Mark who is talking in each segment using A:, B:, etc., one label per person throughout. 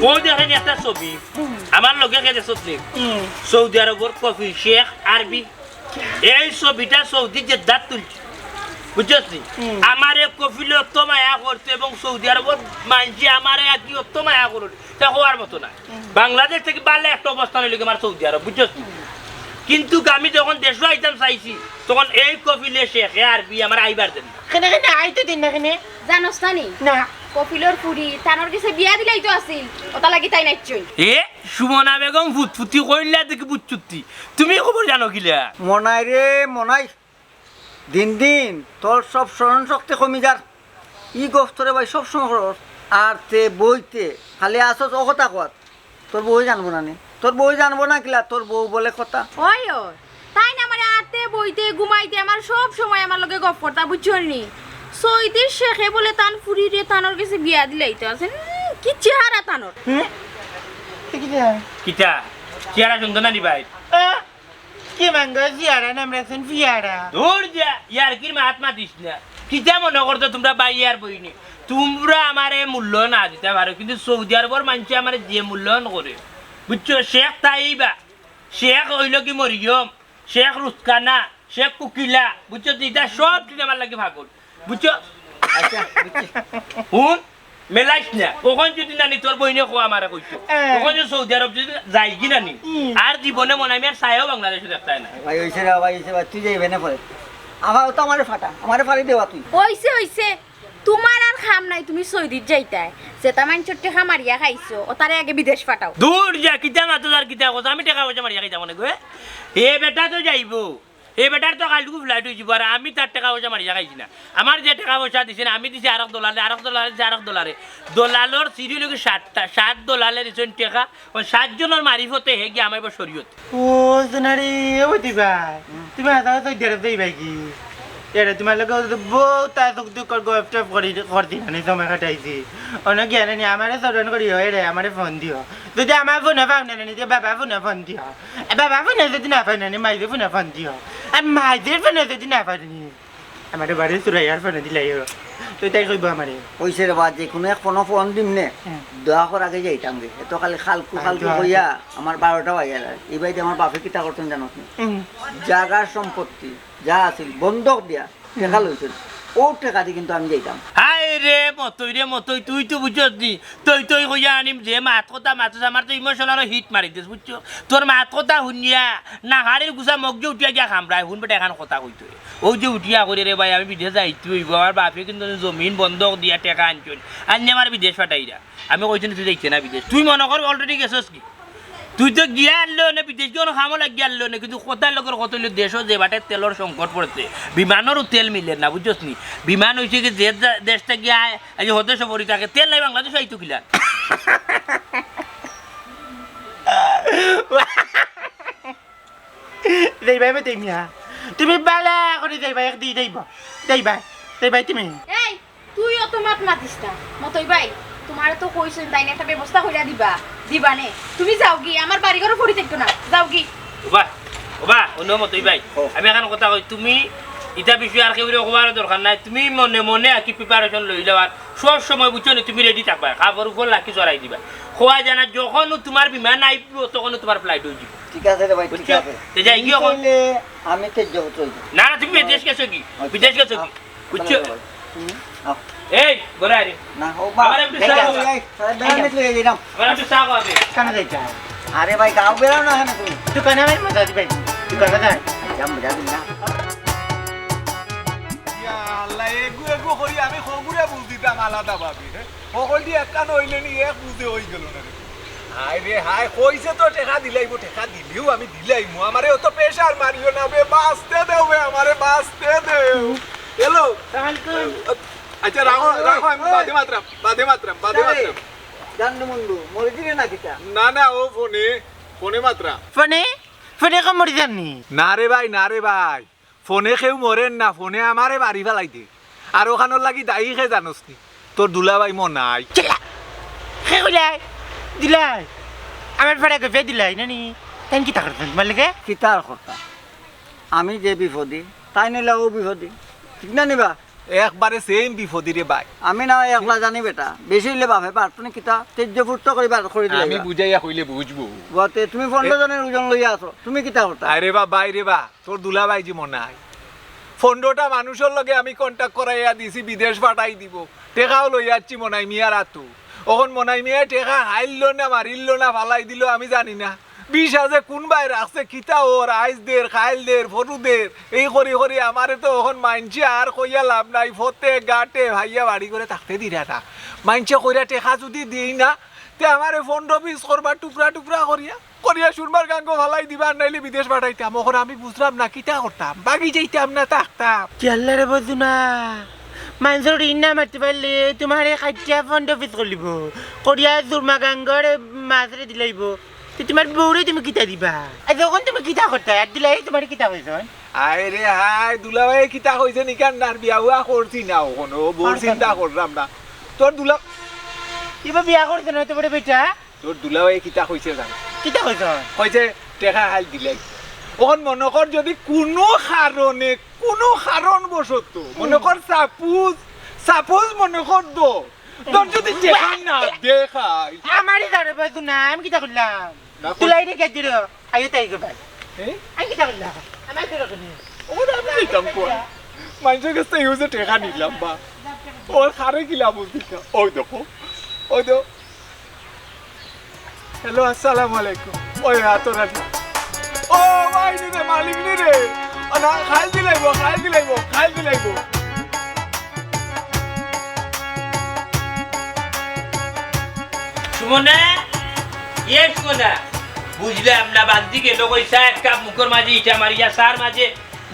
A: ও দেখেন একটা ছবি আমার লগে গেছে সত্যি সৌদি আরবের কফি শেখ আরবি এই ছবিটা সৌদি যে দাঁত তুলছে বুঝছি আমার কফিলে অত মায়া করছে এবং সৌদি আরবের মানুষে আমার কি অত মায়া করছে তা হওয়ার মতো না বাংলাদেশ থেকে বাড়লে একটা অবস্থান হইলে আমার সৌদি আরব বুঝছি কিন্তু আমি যখন দেশ আইতাম চাইছি তখন এই কফিলে শেখ আরবি আমার আইবার দেন
B: কেনে কেনে আইতে দিন না কেনে
C: জানোস না নি
B: না
C: কপিলর পুরি তানোর কাছে বিয়া দিলাই তো আছিল ওটা লাগি তাই নাইছই
A: এ সুমনা বেগম ফুটফুটি কইলা দেখি বুঝছুতি তুমি খবর জানো কিলা
D: মনাই রে মনাই দিন দিন তোর সব স্মরণ শক্তি কমি যার ই গফতরে ভাই সব সময় খরচ আর তে বইতে খালি আসছ ও কথা কত তোর বই জানবো না নি তোর বই জানবো না কিলা তোর বউ বলে কথা
C: ওই ওই তাই না মানে আতে বইতে ঘুমাইতে আমার সব সময় আমার লগে গপ করতা বুঝছই নি সৌদি শেখে বলে তান ফুরি রে তানোর কাছে বিয়া দিলাই তো আছে কি চেহারা তানোর
B: কি যা
A: কিটা চেহারা সুন্দর না নি ভাই
B: কি মাঙ্গো জিয়ারা নাম রাখছেন ফিয়ারা
A: দূর যা ইয়ার কি মাহাত্মা দিস না কিটা মনে করতো তোমরা বাই আর বইনি তোমরা আমারে মূল্য না দিতে পারো কিন্তু সৌদি আরবের মানুষ আমার যে মূল্যায়ন করে বুঝছো শেখ তাইবা শেখ হইল কি মরিয়ম শেখ রুস্কানা শেখ কুকিলা বুঝছো এটা সব ঠিক আমার লাগে ভাগল বুঝছো
D: আচ্ছা বুঝছি
A: শুন মেলাইস না কখন যদি নানি তোর বইনে খোয়া আমারে কইছো কখন যদি সৌদি আরব যদি যাই কি নানি আর জীবনে মনে আমি আর চাইও বাংলাদেশে দেখতাই না
D: ভাই হইছে রে ভাই হইছে ভাই তুই যাইবে না পরে আমার তো আমারে ফাটা আমারে ফাড়ি দেওয়া তুই
C: হইছে হইছে তোমার আর খাম নাই তুমি সৌদিত যাইতাই যেটা মান চট্টে খামারিয়া খাইছো ও তারে আগে বিদেশ পাঠাও
A: দূর যা কিতা মাতো আর কিতা কথা আমি টাকা পয়সা মারিয়া খাইতাম মনে গো এ বেটা তো যাইবো এই বেটার তো কালটুকু ফ্লাইট হয়ে যাব আর আমি তার টাকা পয়সা মারিয়া খাইছি না আমার যে টাকা পয়সা দিছে না আমি দিছি $8 $8 দলালর সিঁড়ি লোক $7 দিছেন টাকা ওই 7 জনের মারিফতে হে গিয়ে আমার শরীয়ত
B: ও জনারে ওই দিবা তুমি আদা তো দেরে দেই ভাই কি এরা তোমার লোক বহুত আদক দুক গফট করতি না সময় কাটাইছি অনেক জ্ঞান নি আমারে সরণ করি হয় রে আমারে ফোন দিও যদি আমার ফোনে পাও না নি বাবা ফোনে ফোন দিও বাবা ফোনে যদি না পাই না নি মাইদের ফোনে ফোন দিও আর মাইদের ফোনে যদি না পাই নি আমার বাড়ি সুরাইয়ার ফোনে দিলাই তো তাই কইব আমারে
D: হইছে রে বা যে কোনো এক কোনো ফোন দিম নে দোয়া কর আগে যাইতাম রে এত খালি খালকু কইয়া আমার 12টা বাজে এই বাইতে আমার বাপে কিতা করতেন জানোস না জায়গার সম্পত্তি যা আছিল বন্ধক দিয়া টাকা লইছিল ও টাকা দিয়ে কিন্তু আমি যাইতাম
A: হাই রে মতই তুই তো বুঝছ নি তুই কইয়া আনিম যে মাত কথা আমার তো ইমোশনাল হিট মারি দিস বুঝছো তোর মাত কথা শুনিয়া না হাড়ির গুছা মগ যে উঠিয়া গিয়া খামরাই শুন বেটা এখন কথা কইতো ও যে উঠিয়া করে রে ভাই আমি বিদেশ যাইতে হইব আমার বাপে কিন্তু জমিন বন্ধক দিয়া টাকা আনছুন আনি আমার বিদেশ পাঠাইরা আমি কইছি তুই যাইছে না বিদেশ তুই মনে কর অলরেডি গেছস কি তুই তো গিয়া আনলো না বিদেশ কোনো খামো লাগিয়ে আনলো না কিন্তু কোথায় লোকের কত দেশও যে বাটে তেলের সংকট পড়েছে বিমানেরও তেল মিলে না বুঝছস নি বিমান হয়েছে কি যে দেশটা গিয়া আজ হতে সবরি থাকে তেল নাই বাংলাদেশ আইতো কিলা
B: দেই ভাই দেই মিয়া তুমি বালা করে দেই ভাই একদি দেই ভাই তুমি
C: এই তুই অত মাত মাতিস না মতই ভাই তোমার তো কইছেন তাই না একটা ব্যবস্থা কইরা দিবা নে তুমি যাও কি আমার বাড়ি ঘরে পড়ি থাকতো না যাও কি
A: ওবা অনুমতই ভাই আমি এখন কথা কই তুমি ইটা বিষয় আর কেউ খবর দরকার নাই তুমি মনে মনে কি প্রিপারেশন লই লও আর সব সময় বুঝছো না তুমি রেডি থাকবা খাবার উপর লাকি চড়াই দিবা খোয়া জানা যখন তোমার বিমান আইব তখন তোমার ফ্লাইট হয়ে যাব
D: ঠিক আছে রে ভাই ঠিক আছে
A: তে যাই কি এখন
D: আমি তে যাও তুই
A: না তুমি বিদেশ গেছো কি বিদেশ গেছো কি বুঝছো এই গোরা রে
D: না ও বা
A: আমার একটু চা খাও।
D: বেলা নিয়ে যাইতাম
A: আমার একটু চা খাবে
B: কানে যাইতা
D: আরে ভাই গাও বেরাও না কেন তুমি
B: দোকানে আমার মজা দিবে দোকানে যাই
D: যাম মজা দিন না
E: আল্লাহ এগু করি আমি খগুরে বুঝ দিতাম আলাদা ভাবি সকল দিয়ে একটা নইলে নি এক বুঝে হয়ে গেল না হাই রে হাই কইছে তো টেকা দিলাইব টেকা দিলিও আমি দিলাইমু আমারে অত প্রেসার মারিও না বে বাঁচতে দেও বে আমারে বাঁচতে দেও হ্যালো আচ্ছা রাখো আমি বাদে মাত্রাম
D: জানু বন্ধু মরে দিলে না কিটা
E: না ও ফোনে মাত্রা
B: ফোনে কম মরি জানি
E: না রে ভাই ফোনে কেউ মরেন না ফোনে আমারে বাড়ি ফেলাইতে আর ওখানোর লাগি দায়ী খে জানোস নি তোর দুলাভাই মন নাই
B: কে কইলাই দিলাই আমার ফেরা কইবে দিলাই নানি তাই কি টাকা তোমার লাগে
D: কিতার কথা আমি যে বিপদে তাই নিলে ও বিপদে ঠিক না নিবা
E: একবারে সেম বিপদি রে ভাই
D: আমি না হয় একলা জানি বেটা বেশি হইলে বাপে পারতো না কিতা তেজ্য ফুর্ত করি বার করে দিলে
E: আমি বুঝাইয়া কইলে বুঝবো
D: বতে তুমি 15 জনের ওজন লইয়া আছো তুমি কিতা করতা
E: আরে বা বাইরে বা তোর দুলাভাই যে মনে হয় 15টা মানুষের লগে আমি কন্টাক্ট করাইয়া দিছি বিদেশ পাঠাই দিব টেকাও লইয়া যাচ্ছি মনাই মিয়ার আতু ওখন মনাই মিয়া টেকা হাইল না মারিল না ফালাই দিল আমি জানি না 20 যে কোন বাই রাখছে কিতা ওর আইস দের খাইল দের ফটু দের এই করি করি আমারে তো ওখন মাইনছে আর কইয়া লাভ নাই ফতে গাটে ভাইয়া বাড়ি করে থাকতে দিরা না মাইনছে কইরা টেকা যদি দিই না তে আমারে 15-20 করবা টুকরা টুকরা করিয়া সুরমার গাঙ্গ ফালাই দিবা নাইলে বিদেশ পাঠাইতাম ওখন আমি বুঝলাম না কিতা করতাম বাগি যাইতাম না থাকতাম
B: চাল্লারে বলছো না মানুষের ঋণ না মারতে পারলে তোমার খাইয়া ফন্ড অফিস করলিব করিয়া সুরমা গাঙ্গর মাছরে দিলাইব তো তোমার বউরে তুমি কিতা দিবা আর যখন তুমি কিতা করতে আর দিলাই তোমার কিতা হয়েছ
E: আরে হাই দুলাভাই কিতা কইছে নিকান নার বিয়া হুয়া করছি না ওখনো বোর চিন্তা করলাম না তোর দুলা
B: এবার বিয়া করছে না তোমার বেটা
E: তোর দুলাভাই কিতা কইছে জান
B: কিতা কইছ
E: কইছে টেকা হাল দিলাই ওখন মনে কর যদি কোনো কারণ বসত মনে কর সাপোজ মনে কর তোর যদি টেকা না দেখাই
B: আমারই ধরে বলছো না আমি কিতা করলাম
E: না কই-
B: তুলাই রেখে দিল আয়ো তাই গো ভাই
E: হ্যাঁ
B: আমি কিতা করলাম আমার তো রকম
E: ওরা আমি দিতাম কোন মানুষের কাছ থেকে ইউজে টেকা নিলাম বা ওর খারে কিলাম বুঝিকা ওই দেখো হ্যালো আসসালামু আলাইকুম ওই হাতরা ও ভাই রে মালিক নি রে না খাইল দিলাইবো
A: সুমনা সুমনা বুঝলাম না বান্দি গেল কইসা এক কাপ মুখের মাঝে ইটা মারিয়া সার মাঝে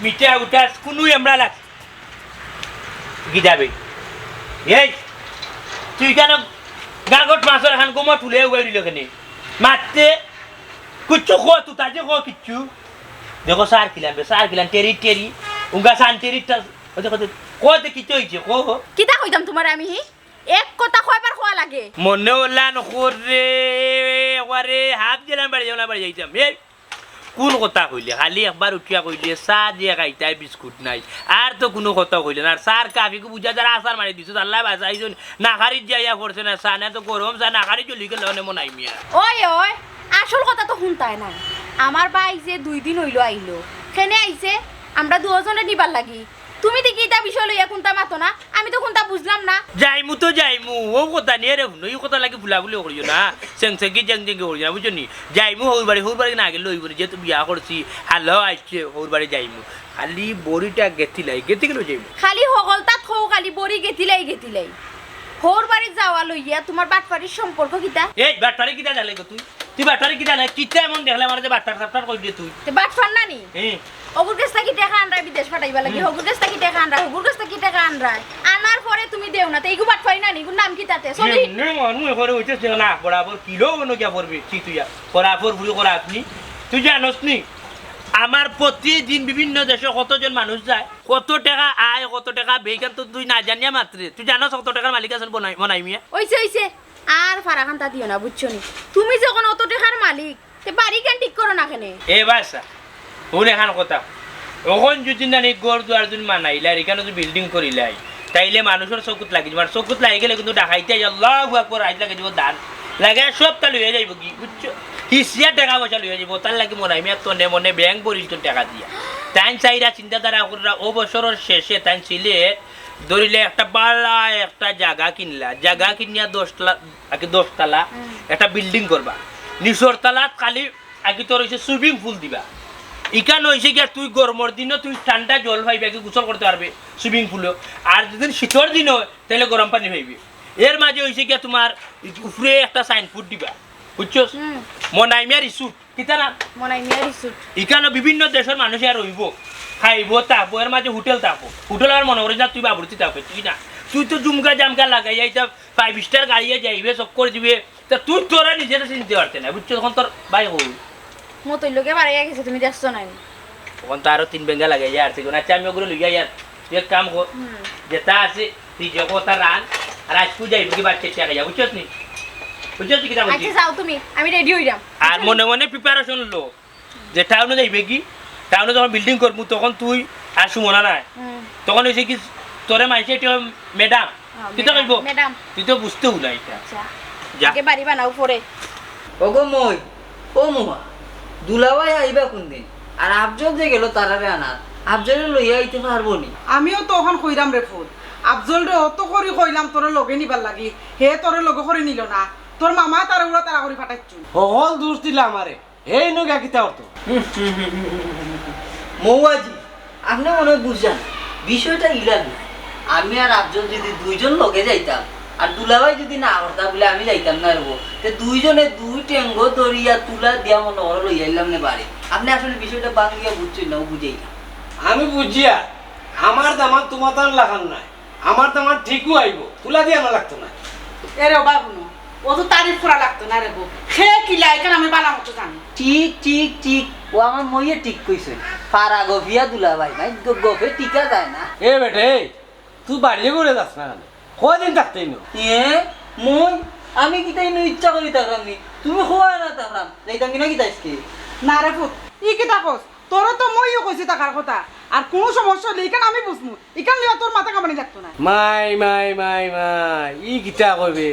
A: মিঠা উঠা কোনোই আমরা লাগ কি যাবে এই তুই কেন গাগট মাছের এখন গোমা তুলে উড়াই দিল কেন মারতে কুচ্ছু খো তু তাজে খো কিচ্ছু দেখো সার কিলাম টেরি উঙ্গা সান টেরিটা দেখো কোতে কিচ্ছু হয়েছে কো
C: কিতা কইতাম তোমার আমি এক কথা কয়বার খোয়া লাগে
A: মনে হল্লা নকরে ওরে হাফ জেলাম বাড়ি যাইতাম এই কোন কথা কইলে খালি একবার উঠিয়া কইলে চাহ দিয়ে খাইতাই বিস্কুট নাই আর তো কোনো কথা কইলে না আর সার কাফিকে বুঝা যারা আসার মারি দিছো আল্লাহ বাঁচাইছো নাখারিত যাইয়া করছে না চা না তো গরম চা নাখারি চলি গেলে মনে নাই মিয়া
C: ওই আসল কথা তো শুনতাই নাই আমার ভাই যে 2 দিন হইলো আইলো খেনে আইছে আমরা দুজনে নিবার লাগি তুমি দেখি এটা বিষয় লইয়া কোনটা মাতো না আমি তো কোনটা বুঝলাম না
A: যাইমু ও কথা নিয়ে রে শুনো এই কথা লাগে ভুলাভুলি করিও না সেংসেঙ্গি জেংজেঙ্গি করিও না বুঝছো নি যাইমু হৌর বাড়ি না গেলে লইব যেহেতু বিয়া করছি হালো আইছে হৌর বাড়ি যাইমু খালি বড়িটা গেতি গেলে যাইমু
C: খালি হগলতা থৌ খালি বড়ি গেতিলাই হোর বাড়ি যাওয়া লইয়া তোমার বাটপাড়ির সম্পর্ক কিতা
A: এই বাটপারি কিটা জানলে তুই বাটপারি কিটা না কিটা এমন দেখলে আমার যে বাটপার সাপটার কই দিয়ে তুই
C: তে বাটপার নানি
A: হ্যাঁ
C: ওগুর কাছ থেকে টাকা আনরা বিদেশ পাঠাইবা লাগি ওগুর কাছ থেকে টাকা আনরা ওগুর কাছ থেকে টাকা আনরা আনার পরে তুমি দেও না তে ইগু বাটপারি নানি ইগুর নাম কি তাতে সরি
A: নে মানু এখন হইতেছে না বরাবর কিলো মনে কি পড়বে কি তুই বরাবর বুড়ি করা আপনি তুই জানোস নি আমার প্রতিদিন বিভিন্ন দেশে কতজন মানুষ যায় কত টাকা আয় কত টাকা বেকার তো তুই না জানিয়া মাত্রে তুই জানোস কত টাকার মালিক আছেন বনাই মিয়া
C: ওইছে আর ফারাখানটা দিও না বুঝছো নি তুমি যখন অত টাকার মালিক তে বাড়ি কেন ঠিক করো না কেনে
A: এ বাসা ওর এখান কথা ওখন যদি না গড় দুয়ার যদি মানাইলাই এখানে যদি বিল্ডিং করিলাই তাইলে মানুষের চকুত লাগি যাবার চকুত লাগি গেলে কিন্তু ডাকাইতে আল্লাহু আকবার আইজ লাগে যাব দান লাগে সব তালু হয়ে যাইব কি বুঝছো হিসিয়া টাকা পয়সা লইয়া যাব তার লাগে মনে আমি তনে মনে ব্যাংক বরিল তো টাকা দিয়া তাই চাইরা চিন্তাধারা করা ও বছরের শেষে তাই ছিলে ধরিলে একটা বালা একটা জায়গা কিনিয়া 10 তলা একটা বিল্ডিং করবা নিচর তলাত খালি আগে তোর হইছে সুইমিং পুল দিবা ইকান হয়েছে গিয়া তুই গরমের দিনও তুই ঠান্ডা জল পাইবি আগে গোসল করতে পারবে সুইমিং পুলে আর যদি শীতের দিনও তাহলে গরম পানি পাইবি এর মাঝে হয়েছে গিয়া তোমার উপরে একটা সাইনবোর্ড দিবা বুঝছো মনাইমিয়া রিসুট কিতা না
C: মনাইমিয়া রিসুট
A: ইকানো বিভিন্ন দেশের মানুষ আর রইব খাইব থাকবো এর মাঝে হোটেল থাকবো হোটেল আর মনে করে যা তুই বাবুর্চি থাকবে তুই না তুই তো জুমকা জামকা লাগাই যাইতা 5 স্টার গাড়িয়ে যাইবে সব করে দিবে তা তুই তোরা নিজের চিনতে পারতে না বুঝছো তখন তোর ভাই হল
C: মতই লোকে বাড়ি গেছে তুমি দেখছো নাই
A: তখন তো আরো 3 বেঙ্গা লাগাই যায় আর আচ্ছা আমি ওগুলো লইয়া ইয়ার তুই এক কাম কর যেটা আছে তুই জগতা রান আর আজ তুই যাইব কি বাচ্চা টাকা যা বুঝছস নি বুঝছস কি কথা বলছি
C: আচ্ছা যাও তুমি আমি রেডি হইরাম
A: আর মনে মনে প্রিপারেশন লো যে টাউনে যাইবে কি টাউনে যখন বিল্ডিং করবো তখন তুই আর সুমনা নাই তখন হয়েছে কি তোরে মাইছে এটা ম্যাডাম তুই তো কইব
C: ম্যাডাম
A: তুই তো বুঝতে হলো এটা
C: আচ্ছা
A: যা
C: আগে বাড়ি বানাও পরে
D: ওগো মই ও মুমা দুলাভাই আইবা কোনদিন আর আফজল যে গেল তারারে আনার আফজলে লইয়া আইতে পারবো নি
F: আমিও তো ওখান কইরাম রে ফুল আফজল রে অত করি কইলাম তোরে লগে নিবার লাগি হে তোরে লগে করে নিল না তোর মামা তারা উড়া তারা করে ফাটাইছু
G: হল দোষ দিলা আমারে এই নগা কিতা অর্থ
D: মৌয়াজি আপনি মনে হয় বুঝছেন বিষয়টা ইলান না আমি আর আফজল যদি দুইজন লগে যাইতাম আর দুলাভাই যদি না করতাম বলে আমি যাইতাম না রবো তে দুইজনে দুই টেঙ্গো দরিয়া তুলা দিয়া মনে করে লইয়া আইলাম না বাড়ি আপনি আসলে বিষয়টা বাংলিয়া বুঝছেন না ও বুঝেই না
G: আমি বুঝিয়া আমার দামান তোমার দাম লাগান নাই আমার দামান ঠিকও আইব তুলা দিয়া না লাগতো না
F: এরে বাবা শুনো ও তো তারিফ করা লাগতো না রে বউ সে কিলা এখানে আমি বালা মতো জানি
D: ঠিক ঠিক ঠিক ও আমার মইয়ে ঠিক কইছে পারা গফিয়া দুলাভাই নাই গফে টিকা যায় না
G: এ বেটে তুই বাড়িয়ে করে যাস না কেন কদিন থাকতেই নো
D: এ মই আমি কি তাই ইচ্ছা করি থাকলাম নি তুমি খোয়া না থাকলাম যাইতাম কিনা কি তাইছি
F: না রে ফুট ই কি তাকস তোর তো মইও কইছি টাকার কথা আর কোনো সমস্যা হলে এখানে আমি বুঝমু এখান লিয়া তোর মাথা কামানি লাগতো না
G: মাই মাই মাই মাই ই কিতা কইবে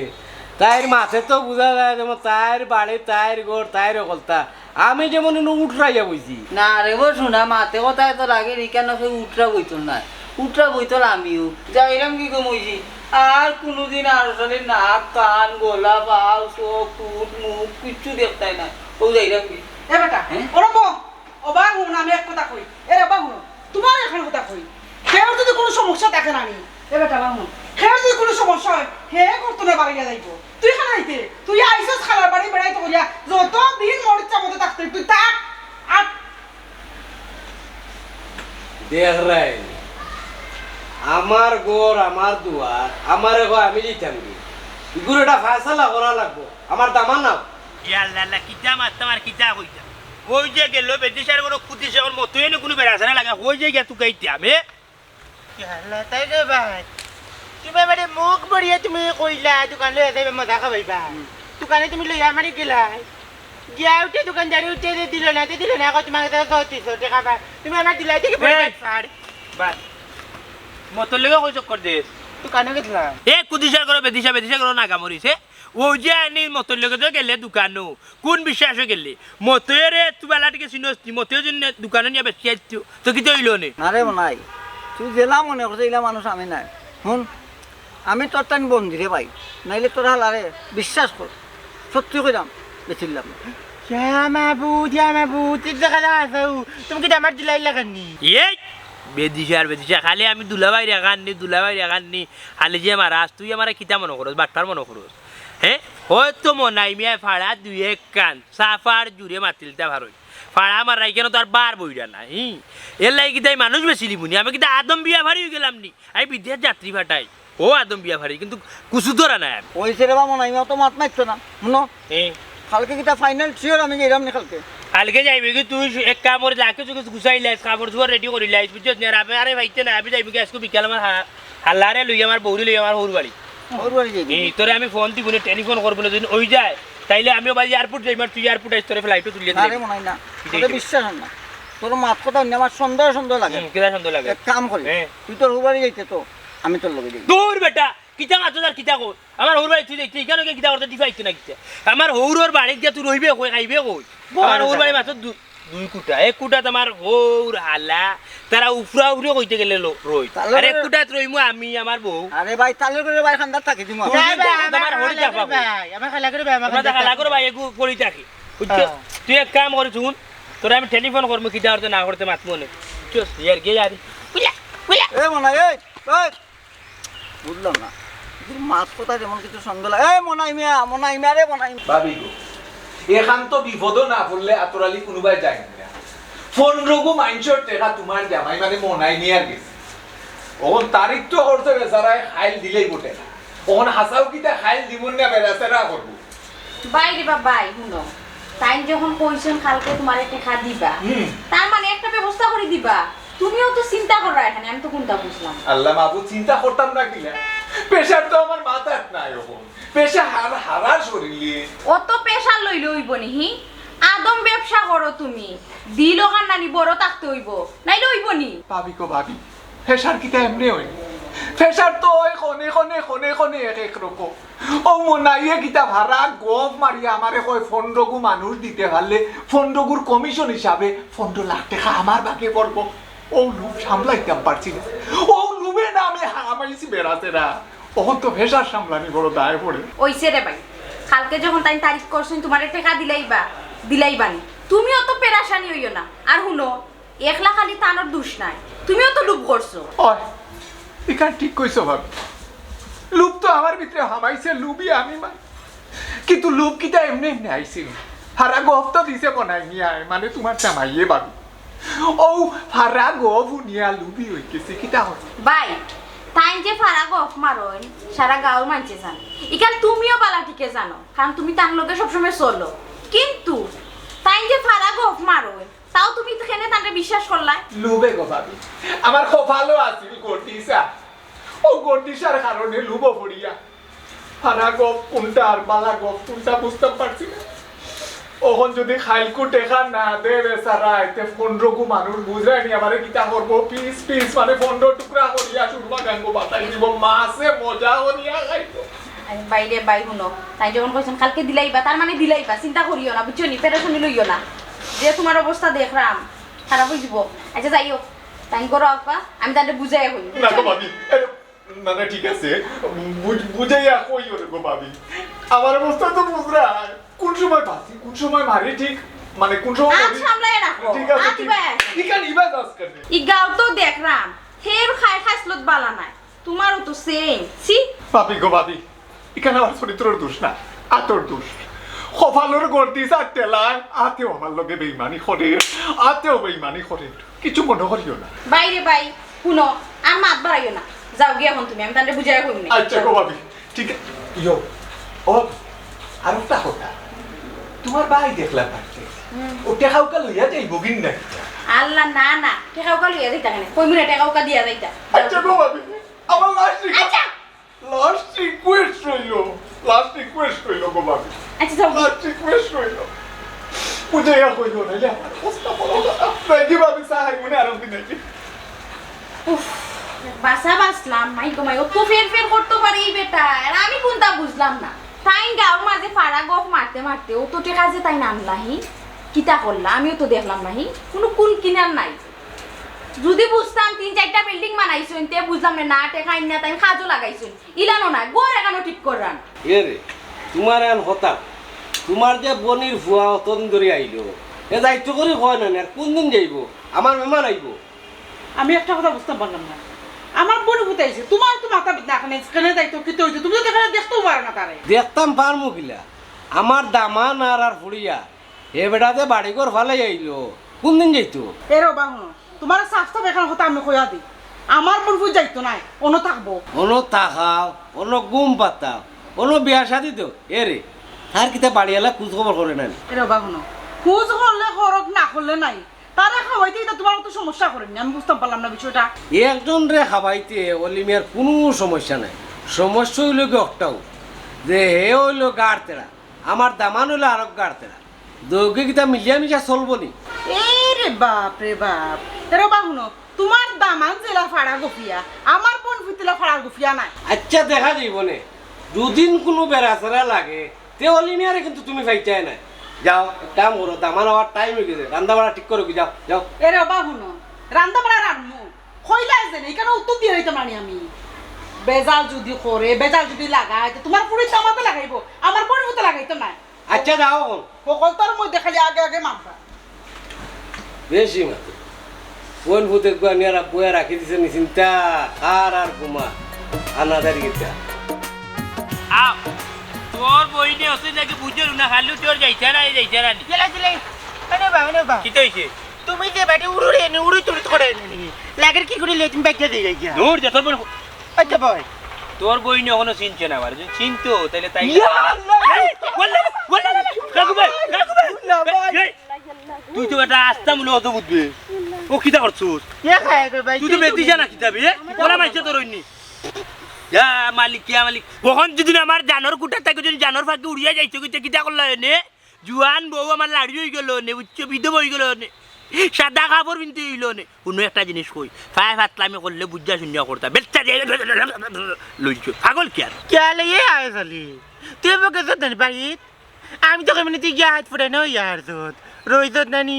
G: তাইর মাথে তো বুঝা যায় যেমন তাইর বাড়ি তাইর ঘর তাইর অকলতা আমি যেমন উঠরাইয়া বইছি
D: না রে বো শোনা মাতে কথা এত লাগে কেন সে উঠরা বইতল না উঠরা বইতল আমিও যাইলাম কি কমইছি আর কোনোদিন আর সালে নাক কান গলা পাল চোখ টুট মুখ কিচ্ছু দেখতাই না ও যাইলাম কি
F: এ বেটা
D: হ্যাঁ?
F: ওরা বউ ও বা হুন আমি এক কথা কই এরে বা হুন তোমার এখন কথা কই কেউ যদি কোনো সমস্যা দেখে না আমি এ বেটা বা হুন কেউ যদি কোনো সমস্যা হয় হে করতো না বাড়িয়া যাইব তুই এখানে আইতে তুই আইসস খালার বাড়ি বেড়াইতে করিয়া যত দিন মরিচা মতো থাকতে তুই তাক আর
G: দেখ রাই আমার ঘর আমার দুয়ার আমার ঘর আমি যেতাম কি এগুলো একটা ফায়সালা করা লাগবো আমার দামান নাও
A: ইয়াল্লা কিতা মারতাম আর কিতা কইতাম ওই যে গেল বেদিশার কোনো খুদি সেখন মতই না কোনো বেড়া না লাগা ওই যে গিয়া তুই গাইতাম হে
B: আল্লাহ তাই রে ভাই তুমি মানে মুখ বড়িয়ে তুমি কইলা দোকান লইয়া যাইবে মজা খাবাইবা দোকানে তুমি লইয়া মারি গেলা গিয়া উঠে দোকানদারি উঠে দিল না আকৌ তোমাক এটা 3400 টাকা পায় তুমি আমার দিলাই দেখি
A: বাস মতর লেগে কই চক্কর দেশ
B: দোকানে গেছিলাম
A: এ কুদিশার করো বেদিশা করো নাগা মরিছে ও যে আনি মতর লেগে তো গেলে দোকানো কোন বিশ্বাস গেলে মতরে তুই বেলাটিকে চিনস্তি মতেও জন্য দোকানে নিয়ে বেশি আসছো তো কি তো হইল নে
D: না রে নাই তুই জেলা মনে করছে এলা মানুষ আমি নাই শুন আমি তোর টাইম বন্ধি রে ভাই নাইলে তোর হালারে বিশ্বাস কর সত্যি কইরাম বেছিলাম
B: জামাবু তুই দেখা যাও তুমি কি আমার দিলাই লাগানি
A: এই বেদিশা খালি আমি দুলাভাই রেখাননি খালি যে মারাস তুই আমার কিতা মনে করস বাট্টার মনে করস হ্যাঁ হয়তো মনাই মিয়া ফাড়া দুই এক কান সাফার জুড়ে মাতিলটা ভারই ফাড়া আমার রাই কেন তার বার বইরা না এর লাগে কিতাই মানুষ বেশি লিবুনি আমি কিন্তু আদম বিয়া ভারি হয়ে গেলাম নি আমি বিদ্যার যাত্রী ফাটাই ও আদম বিয়া ভারি কিন্তু কুসু ধরা নাই আমি
D: ওইসে রে বা মনে হয় তো মাত মারতো না শুনো
A: হ্যাঁ
D: কালকে কিটা ফাইনাল শিওর আমি যাইলাম না কালকে
A: কালকে যাইবি কি তুই এক কাপড় লাকে চুকে গুছাই লাইস কাপড় চুপড় রেডি করি লাইস বুঝছিস না আমি আরে ভাইতে না আমি যাইবি কি আজকে বিকাল আমার হাল্লারে লই আমার বৌরি লই আমার হৌর বাড়ি
D: ওর বাড়ি যাইবি
A: এই তোরে আমি ফোন দিব না টেলিফোন করবো না যদি ওই যায় তাইলে আমিও বাড়ি এয়ারপোর্ট যাই তুই এয়ারপোর্ট আইস তোরে ফ্লাইটও তুলিয়ে
D: না রে
A: দিই
D: মনে হয় না তোর বিশ্বাস হয় না তোর মাত কথা অন্য আমার সুন্দর লাগে
A: কেদা সুন্দর লাগে
D: এক কাম করি
A: হ্যাঁ।
D: তুই তোর ওর বাড়ি যাইতে তো আমি তোর লগে যাই
A: দূর বেটা কিতা মাত্র তার কিতা কই আমার হৌর বাড়ি তুই দেখছি এখানে কিতা করতে দিবাইতে না কিতা আমার হৌরর বাড়ি গিয়া তুই রইবে কই খাইবে কই আমার হৌর বাড়ি মাত্র দুই কুটা এক কুটা তোমার হৌর হালা তারা উফরা উফরে কইতে গেলে রই আর এক কুটাত রইমু আমি আমার বউ
D: আরে ভাই তালের করে ভাই খান্দার থাকি তুমি
A: তোমার হরি যাবা
B: আমার খালা করে ভাই
A: আমরা দেখা লাগো ভাই এগু পড়ি থাকি বুঝছো তুই এক কাম করিস শুন তোরা আমি টেলিফোন করবো কিতা করতে না করতে মাতবো না চুস ইয়ার গে যাবি
D: এ মনে এই বুঝলাম না তোর মাত কথা যেমন কিছু সন্দেহ লাগে এই মনাই মিয়া রে মনাই
E: ভাবি গো এখান তো বিপদ না পড়লে আতরালি কোনোবাই যায় না ফোন রোগো মাইন্ডসেট টেকা তোমার জামাই মানে মনাই নিয়ার গেছে ওন তারিখ তো করতে বেচারায় খাইল দিলেই বটে না ওন হাসাও কিটা খাইল দিবন না বেড়াতেরা করবো
C: বাইরে বা বাই শুনো তাই যখন কইছেন কালকে তোমার টাকা দিবা তার মানে একটা ব্যবস্থা করে দিবা তুমিও তো চিন্তা করো এখানে আমি তো কোনটা বুঝলাম
E: আল্লাহ মাহবুব চিন্তা করতাম না কিনা প্রেশার তো আমার মাথায় নাই ওরকম পেশা হারার শরীরে
C: অত পেশা লইলে হইব নিহি আদম ব্যবসা করো তুমি দিল কান্নানি বড় থাকতে হইব নাইলে হইব নি
E: ভাবি কো ভাবি প্রেশার কিটা এমনি হই ফেসার তো ওই খনে এক এক রকম ও মনাইয়ে কিতা ভাড়া গপ মারিয়া আমারে কয় 15 গু মানুষ দিতে পারলে 15 গুর কমিশন হিসাবে 15 লাখ টাকা আমার বাকি পড়বো ও লুপ সামলাইতে পারছি না ও লুবে না আমি হামাইছি বেড়াতে না ওখন তো ফেসার সামলানি বড় দায় পড়ে
C: ওইসে রে ভাই কালকে যখন তাই তারিখ করছেন তোমার টাকা দিলাইবানি তুমিও তো পেরাশানি হইও না আর শুনো একলা খালি তানোর দোষ নাই তুমিও তো ডুব করছো
E: ওই এখান ঠিক কইছো ভাবি লুপ তো আমার ভিতরে হামাইছে লুবই আমি কিন্তু লুপ কিটা এমনি এমনি আইছিল হারা গপ তো দিছে বনাই নিয়ে আয় মানে তোমার চামাইয়ে ভাবি ও হারা গপ নিয়া লুবি হই গেছে কিটা হল
C: ভাই তাই যে ফারা গফ মারোন সারা গাঁওর মানছে জান ইকান তুমিও বালা ঠিকে জানো কারণ তুমি তার লগে সবসময় চলো কিন্তু তাই যে ফারা গফ মারোন তাও তুমি তো কেন তাকে বিশ্বাস করলাই
E: লুবে গো ভাবি আমার খুব ভালো আছিল গর্দিসা ও গর্দিসার কারণে লুব পড়িয়া হারা গপ কোনটা আর বালা গপ কোনটা বুঝতে পারছি না ওখন যদি খাইলকু টেকা না দে বেচারা এতে 15 গু মানুষ বুঝায় নি আমারে কিতা করবো পিস পিস মানে 15 টুকরা করিয়া সুরমা গাঙ্গ বাতাই দিব মাছে মজা করিয়া খাইতো
C: বাইরে বাই শুনো তাই যখন কইছেন কালকে দিলাইবা তার মানে দিলাইবা চিন্তা করিও না বুঝছো নি পেরেশানি লইও না যে তোমার অবস্থা দেখলাম খারাপ হয়ে যাব আচ্ছা যাইও তাই করো আপা আমি তাদের বুঝাই হই
E: না গো ভাবি না না ঠিক আছে বুঝাইয়া কইও রে গো ভাবি আমার অবস্থা তো বুঝরা কোন সময় বাসি কোন সময় মারি ঠিক মানে কোন সময়
C: আচ্ছা সামলাই রাখো
E: ঠিক আছে ঠিক আছে ইবা দাস করবে
C: ইগাও তো দেখলাম ফের খাইসলত বালা নাই তোমারও তো সেম সি
E: ভাবি গো ভাবি এখানে আমার চরিত্রের দোষ না আতর দোষ কপালের গর্দিস আর তেলায় আতেও আমার লগে বেইমানি করে আতেও বেইমানি করে কিছু মনে করিও না
C: বাইরে বাই শুনো আর মাত বাড়াইও না যাও গিয়ে এখন তুমি আমি তাদের বুঝাই হই না
E: আচ্ছা গো ভাবি ঠিক আছে ইয়ো ও আর একটা কথা তোমার ভাই দেখলাম পারতে ও টেকাউকা লইয়া যাইব গিন না
C: আল্লাহ না না টাকাও লইয়া যাইতা কেন কই মিনিট টাকাও দিয়া যাইতা
E: আচ্ছা গো ভাবি আমার
C: আচ্ছা
E: লাস্ট রিকোয়েস্ট হইলো গো ভাবি
C: আচ্ছা যাও
E: লাস্ট রিকোয়েস্ট হইলো বুঝাইয়া কইলো না যা কষ্ট করো নাকি ভাবি সাহাই মনে আর দিন নাকি
C: উফ বাসা বাসলাম মাই গো মাই ও তো ফের করতে পারি বেটা আর আমি কোনটা বুঝলাম না তাই গাওর মাঝে ফাড়া গফ মারতে ও তো টাকা যে তাই নামলাহি কিতা করলা আমিও তো দেখলাম নাহি কোনো কুল কিনার নাই যদি বুঝতাম 3-4টা বিল্ডিং বানাইছুন তে বুঝলাম না টাকা ইন্না তাই কাজও লাগাইছুন ইলানো না গোর এখানো ঠিক কররান
G: এ রে তোমার এখন হতা তোমার যে বনির ভুয়া অতন ধরে আইলো এ দায়িত্ব করে হয় না আর কোন দিন যাইব আমার মেহমান আইব
F: আমি একটা কথা বুঝতে পারলাম না আমার বোন বুঝাইছে তোমার তো মাথা বিদ্যা এখানে দায়িত্ব কি তো তুমি তো এখানে দেখতেও পারো না তারে
G: দেখতাম পারমু কিলা আমার দামান আর ফুড়িয়া এ বেটাতে বাড়িঘর ফালাই আইলো কোন দিন যাইতো
F: এরো বাহুন তোমার স্বাস্থ্য এখানে কথা আমি কইয়া দিই আমার বোন বুঝাইতো নাই অন্য থাকবো
G: অন্য থাকাও অন্য গুম পাতাও অন্য বিয়া শাদি তো এ রে তার কিতা বাড়িয়ালা খোঁজ খবর করে নেন
F: এরো বাহুন খোঁজ করলে খরচ না করলে নাই তারা খাওয়াইতে তোমার তো সমস্যা করেনি আমি বুঝতে পারলাম না বিষয়টা
G: একজন রে খাবাইতে অলিমিয়ার কোনো সমস্যা নাই সমস্যা হইল কি একটাও যে হে হইল গাড় তেরা আমার দামান হইলো আর গাড় তেরা দৌকে কিতা মিলিয়া মিশা চলবো নি
F: রে বাপ এরো বাহুন তোমার দামান জেলা ফাড়া গফিয়া আমার বোন ফুটিলা ফাড়া গফিয়া নাই
G: আচ্ছা দেখা যাইব নে দুদিন কোনো বেড়াচেরা লাগে তে অলিমিয়ারে কিন্তু তুমি পাইচাই নাই যাও কাম করো দামান হওয়ার টাইম হয়ে গেছে রান্না বাড়া ঠিক করো কি যাও যাও
F: এরে বাহুন রান্দা বাড়া রান্নু কইলাই যে এখানে উত্তর দিয়ে হইতে মানি আমি বেজাল যদি করে বেজাল যদি লাগাই তোমার পুরি তামাতে লাগাইবো আমার বোন ফুটে লাগাইতো না
G: আচ্ছা যাও এখন
F: সকল তার মধ্যে খালি আগে আগে মারবা
G: বেশি মাত্র কোন ভূতে গুয়ানিয়ারা বয়া রাখি দিছে নি চিন্তা আর কুমা আনাদারি গিতা
A: আও তোর বইনে হচ্ছে নাকি বুঝে না খালু তোর যাইছে না নি
B: দিলাই এনে বা
A: কি তো হইছে
B: তুমি যে বাড়ি উড়ি তুড়ি করে লাগের কি করে তুমি বাইকে দিয়ে যাই গিয়া
A: দূর যা তোর বোন
B: আচ্ছা ভাই
A: তোর বইনে এখনো চিনছে না আবার যদি চিনতো তাহলে তাই তুই তো এটা আস্তা মনে হতো বুঝবে ও কিতা করছুস
B: কে খায় গো ভাই
A: তুই তো বেতি জানা কিতাবে ওরা মাইছে তোর হইনি যা মালিক কিয়া মালিক কখন যদি আমার জানর কুটা থাকে যদি জানর ফাঁকে উড়িয়া যাইছো কিতা কিতা করলো এনে জুয়ান বউ আমার লাড়ি হয়ে গেল নে উচ্চ বিধব হয়ে গেল নে সাদা কাপড় পিনতে হইল নে কোনো একটা জিনিস কই ফায় ফাতলামি করলে বুঝা শূন্য করতা বেলটা দিয়ে লইছো পাগল কি আর
B: কে লইয়ে আয় চলি তুই বকে যত নানি বাড়িত আমি তো কেমন তুই গিয়ে হাত ফুটে নই ইয়ার তোর রইছত নানি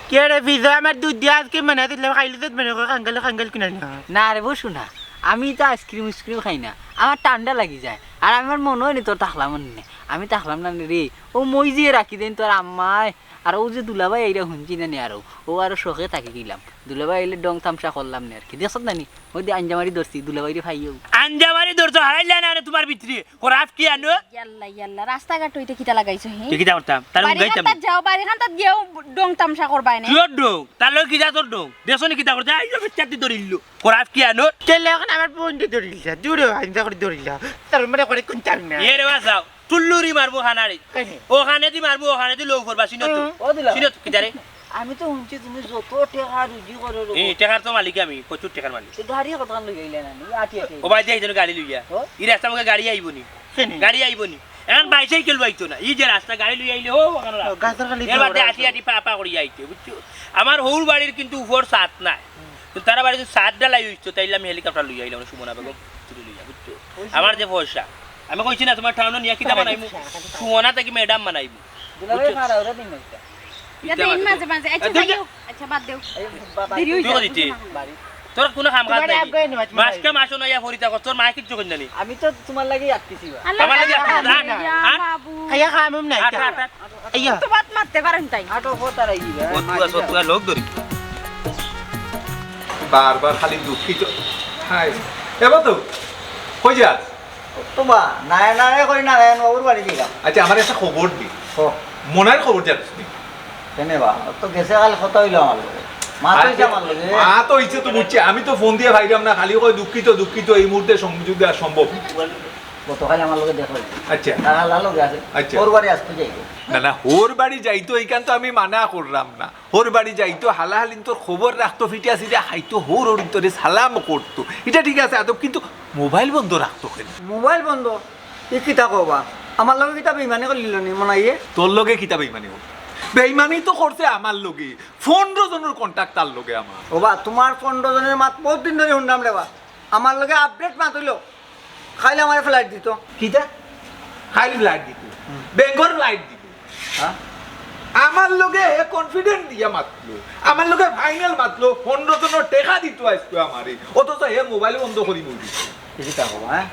B: কে রে ভিজা আমার দুধ দিয়ে আজকে মানে দিলে খাইলে তো মানে খাঙ্গাল খাঙ্গাল কিনা না
H: না রে বসু না আমি তো আইসক্রিম উইসক্রিম খাই না আমার ঠান্ডা লাগি যায় আর আমার মনে হয় নি তোর তাকলাম নে আমি তাকলাম না রে ও মই যে রাখি দেন তোর আম্মায় আর ও যে দুলাভাই এইটা শুনছি না নি আরো ও আরো শখে থাকি গেলাম দুলাভাই এলে ডং তামসা করলাম না আর কি দেখছ না নি ওই দিয়ে আঞ্জামারি ধরছি দুলাভাই ভাইও
A: আঞ্জামারি ধরছো হারাইলে না তোমার ভিতরে খরাফ কি আনো
C: ইয়াল্লা ইয়াল্লা রাস্তাঘাট হইতে কিটা লাগাইছো হে
A: কি কিতা করতাম তার
C: বাড়ি
A: গাইতাম
C: খান্তাত যাও বাড়ি খান্তাত গিয়েও ডং তামসা করবাই না
A: কিয় ডং তার লগে কিতা তোর ডং দেখছো নি কিতা করতে আই যে চাটি ধরিল খরাফ কি আনো
B: চলে এখন আমার বন্ধু ধরিল দূরে আইন্দা করে ধরিল তার মানে করে কোন চাল না
A: এ রে বাসাও টুল্লুরি মারবো খানারে ওখানে দি মারবো ওখানে দি লৌ করবা সিনো তো
H: ও দিলা
A: সিনো কিতা রে
H: আমি তো শুনছি তুমি যত টাকা রুজি করো
A: এই টাকার তো মালিক আমি প্রচুর টাকার মালিক
H: গাড়ি কথা লই গেলে না আটি আটি
A: ও ভাই যাইছো গাড়ি লইয়া ই রাস্তা আমাকে গাড়ি আইবো নি গাড়ি আইবো নি এখন বাইসাইকেল বাইতো না এই যে রাস্তা গাড়ি লই আইলে ও ওখানে
B: গাছের খালি
A: এর বাদে আটি আটি পা পা করি আইতে বুঝছো আমার হৌর বাড়ির কিন্তু উপর ছাদ নাই তো তারা বাড়িতে ছাদ ডালাই হইতো তাইলে আমি হেলিকপ্টার লই আইলাম সুমনা বেগম তুলে লইয়া বুঝছো আমার যে পয়সা আমি কইছি না তোমার টাউন নিয়া কিতা বানাইমু সুমনা থেকে ম্যাডাম বানাইমু
H: দুলাভাই খাড়া ওরা দিন না
C: ইয়াতে ইন মাঝে মাঝে আচ্ছা যাইও আচ্ছা বাদ দেও দেরি হই
A: তুই দিতে
H: বাড়ি
A: তোর কোনো কাম কাজ নাই
B: আগে নি
A: মাসকে মাসও নয়া ফরিতা কর তোর মা কিচ্ছু কইন জানি
H: আমি তো তোমার লাগি আটকেছি
A: আমার লাগি আট
C: বাবু
B: খাইয়া খামুম না
A: আট আট
B: আইয়া
C: তো বাত মারতে পারেন তাই
H: আটো ফতারাই দিবা
A: সত্তু লোক ধরি
E: বারবার খালি দুঃখিত হাই এবার তো কই যাস
D: তোমা নারায়ণ করে নারায়ণ বাবুর বাড়ি দিলাম
E: আচ্ছা আমার একটা খবর দি
D: ও
E: মনের খবর জানিস নি
D: কেনে বা তো গেছে কাল কথা হইলো আমার লগে মা তো হইছে আমার লগে
E: মা তো ইচ্ছে তো বুঝছে আমি তো ফোন দিয়ে ভাইরাম না খালি কই দুঃখিত দুঃখিত এই মুহূর্তে সংযোগ দেওয়া সম্ভব না।
D: গতকাল আমার লগে দেখো
E: আচ্ছা
D: তারা লালো গেছে
E: আচ্ছা।
D: ওর বাড়ি আসতে যাইবো
E: না না ওর বাড়ি যাইতো এইখান তো আমি মানা করলাম না ওর বাড়ি যাইতো হালাহালিন তোর খবর রাখতো ফিটিয়া সিটিয়া খাইতো হোর ওর তোরে সালাম করতো এটা ঠিক আছে আদব কিন্তু মোবাইল বন্ধ রাখতো কেন
D: মোবাইল বন্ধ ই কিতা কবা আমার লগে কিতা বেইমানি করলিল নি মনাইয়ে
E: তোর লগে কিতা বেইমানি হোক বেইমানি তো করছে আমার লগে 15 জনের কন্টাক্ট তার লগে আমার
D: ওবা তোমার 15 জনের মাত বহুত দিন ধরে শুনলাম রে বা আমার লগে আপডেট মাত হইলো খাইলে আমার ফ্লাইট দিত
E: কিতা খালি ফ্লাইট দিত বেঙ্গল ফ্লাইট দিত
D: হ্যাঁ
E: আমার লগে কনফিডেন্ট দিয়া মাতলো আমার লগে ফাইনাল মাতলো 15 জনের টাকা দিত আজকে আমারে অথচ হে মোবাইল বন্ধ করি মুই
D: কিতা কবা হ্যাঁ